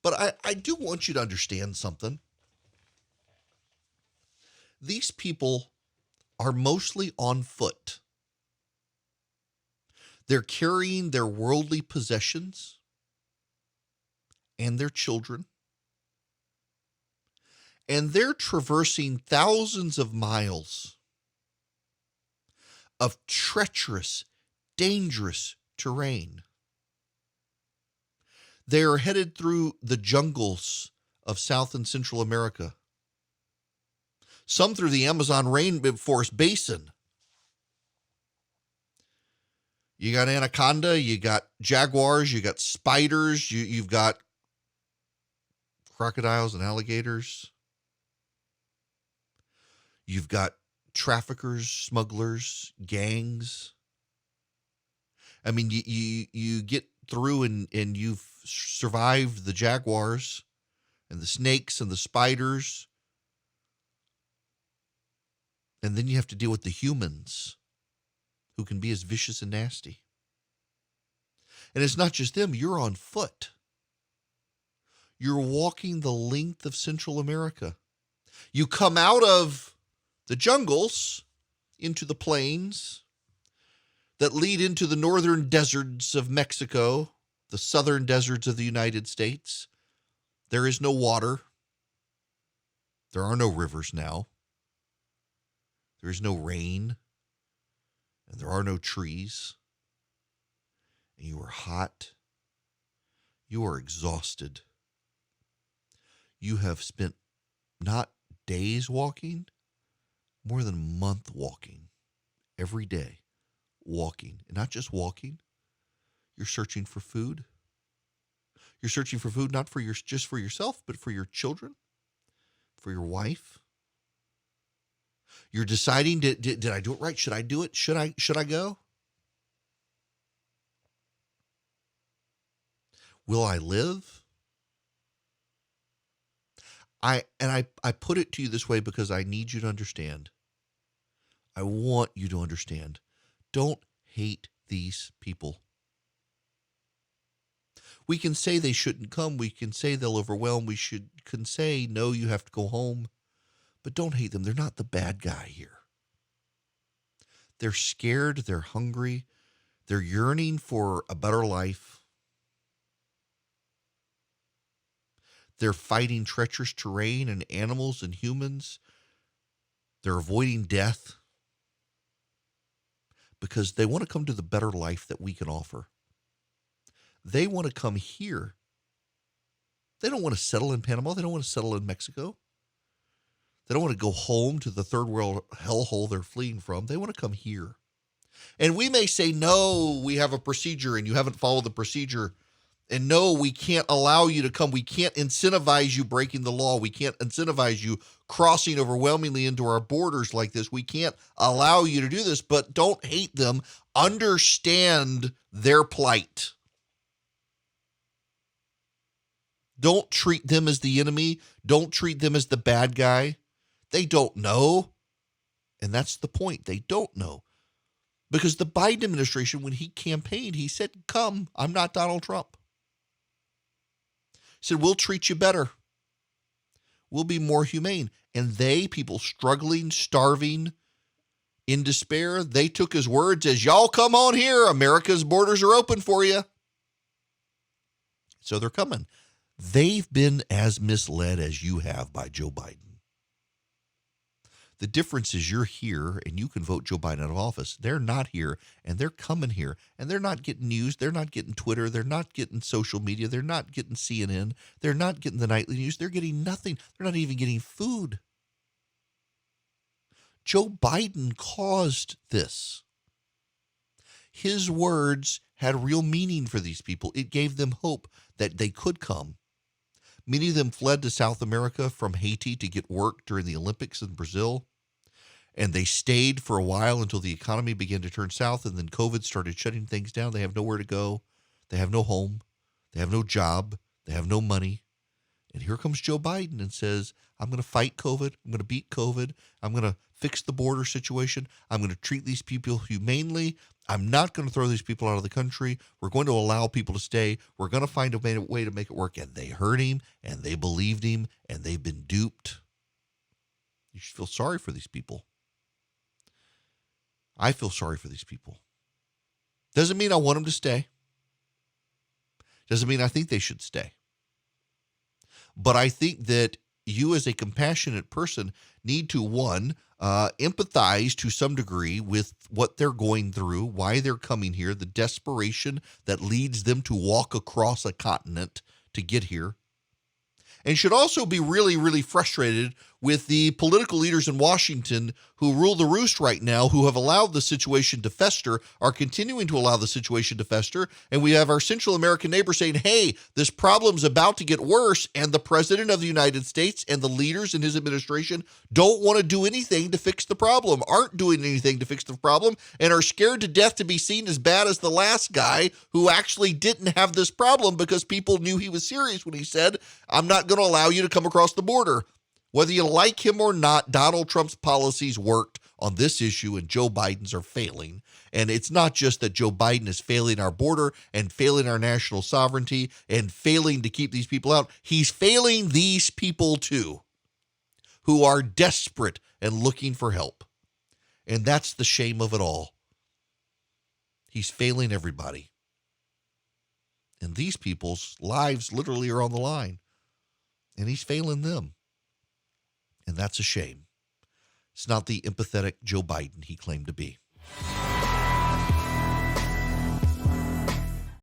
But I do want you to understand something. These people are mostly on foot. They're carrying their worldly possessions and their children, and they're traversing thousands of miles of treacherous, dangerous terrain. They are headed through the jungles of South and Central America, some through the Amazon rainforest basin. You got anaconda, you got jaguars, you got spiders, you've got crocodiles and alligators. You've got traffickers, smugglers, gangs. I mean, you get through and you've survived the jaguars and the snakes and the spiders. And then you have to deal with the humans who can be as vicious and nasty. And it's not just them, you're on foot. You're walking the length of Central America. You come out of the jungles into the plains that lead into the northern deserts of Mexico, the southern deserts of the United States. There is no water. There are no rivers now. There is no rain, and there are no trees. And you are hot. You are exhausted. You have spent not days walking, more than a month walking, every day walking. And not just walking, you're searching for food. You're searching for food not for just for yourself, but for your children, for your wife. You're deciding, did I do it right? Should I do it? Should I go? Will I live? I put it to you this way because I need you to understand. I want you to understand. Don't hate these people. We can say they shouldn't come. We can say they'll overwhelm. We can say, no, you have to go home. But don't hate them. They're not the bad guy here. They're scared. They're hungry. They're yearning for a better life. They're fighting treacherous terrain and animals and humans. They're avoiding death because they want to come to the better life that we can offer. They want to come here. They don't want to settle in Panama. They don't want to settle in Mexico. They don't want to go home to the third world hellhole they're fleeing from. They want to come here. And we may say, no, we have a procedure and you haven't followed the procedure. And no, we can't allow you to come. We can't incentivize you breaking the law. We can't incentivize you crossing overwhelmingly into our borders like this. We can't allow you to do this, but don't hate them. Understand their plight. Don't treat them as the enemy. Don't treat them as the bad guy. They don't know. And that's the point. They don't know. Because the Biden administration, when he campaigned, he said, come, I'm not Donald Trump. He said, we'll treat you better. We'll be more humane. And they, people struggling, starving, in despair, they took his words as, y'all come on here. America's borders are open for you. So they're coming. They've been as misled as you have by Joe Biden. The difference is you're here and you can vote Joe Biden out of office. They're not here and they're coming here and they're not getting news. They're not getting Twitter. They're not getting social media. They're not getting CNN. They're not getting the nightly news. They're getting nothing. They're not even getting food. Joe Biden caused this. His words had real meaning for these people. It gave them hope that they could come. Many of them fled to South America from Haiti to get work during the Olympics in Brazil. And they stayed for a while until the economy began to turn south, and then COVID started shutting things down. They have nowhere to go. They have no home. They have no job. They have no money. And here comes Joe Biden and says, I'm going to fight COVID. I'm going to beat COVID. I'm going to fix the border situation. I'm going to treat these people humanely. I'm not going to throw these people out of the country. We're going to allow people to stay. We're going to find a way to make it work. And they heard him, and they believed him, and they've been duped. You should feel sorry for these people. I feel sorry for these people. Doesn't mean I want them to stay. Doesn't mean I think they should stay. But I think that you as a compassionate person need to, one, empathize to some degree with what they're going through, why they're coming here, the desperation that leads them to walk across a continent to get here. And should also be really, really frustrated with the political leaders in Washington who rule the roost right now, who have allowed the situation to fester, are continuing to allow the situation to fester. And we have our Central American neighbor saying, hey, this problem's about to get worse. And the president of the United States and the leaders in his administration don't want to do anything to fix the problem, aren't doing anything to fix the problem, and are scared to death to be seen as bad as the last guy who actually didn't have this problem because people knew he was serious when he said, I'm not going to allow you to come across the border. Whether you like him or not, Donald Trump's policies worked on this issue, and Joe Biden's are failing. And it's not just that Joe Biden is failing our border and failing our national sovereignty and failing to keep these people out. He's failing these people too, who are desperate and looking for help. And that's the shame of it all. He's failing everybody. And these people's lives literally are on the line. And he's failing them. And that's a shame. It's not the empathetic Joe Biden he claimed to be.